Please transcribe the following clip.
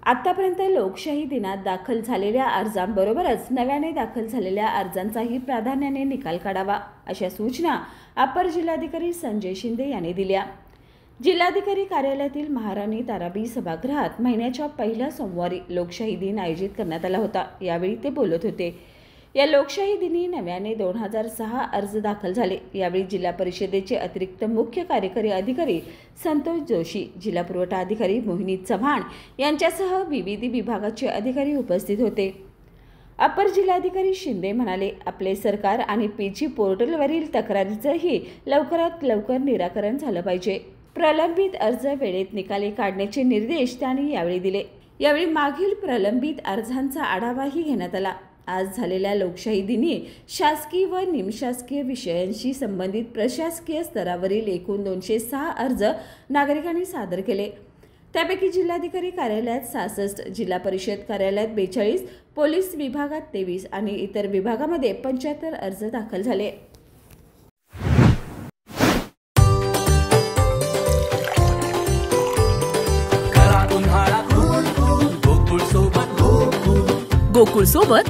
आतापर्यंत लोकशाही दिनात दाखल झालेल्या अर्जांबरोबरच नव्याने दाखल झालेल्या अर्जांचाही प्राधान्याने निकाल काढावा, अशा सूचना अपर जिल्हाधिकारी संजय शिंदे यांनी दिल्या। जिल्हाधिकारी कार्यालयातील महाराणी ताराबाई सभागृहात महिन्याच्या पहिल्या सोमवारी लोकशाही दिन आयोजित करण्यात आला होता। यावेळी ते बोलत होते। या लोकशाही दिनी नव्याने 2006 अर्ज दाखल झाले। यावेळी जिल्हा परिषदेचे अतिरिक्त मुख्य कार्यकारी अधिकारी संतोष जोशी, जिल्हा पुरवठा अधिकारी मोहिनी चव्हाण यांच्यासह विविध विभागाचे अधिकारी उपस्थित होते। अपर जिल्हाधिकारी शिंदे म्हणाले, आपले सरकार आणि पीजी पोर्टलवरील तक्रारीचंही लवकरात लवकर निराकरण झालं पाहिजे। प्रलंबित अर्ज वेळेत निकाली काढण्याचे निर्देश त्यांनी यावेळी दिले। यावेळी मागील प्रलंबित अर्जांचा आढावाही घेण्यात आला। आज झालेल्या लोकशाही दिनी शासकीय व निमशासकीय विषयांशी संबंधित प्रशासकीय स्तरावरील एकूण 206 अर्ज नागरिकांनी सादर केले। त्यापैकी जिल्हाधिकारी कार्यालयात 66, जिल्हा परिषद कार्यालयात 42, पोलीस विभागात 23 आणि इतर विभागामध्ये 75 अर्ज दाखल झाले। गोकुळ सोबत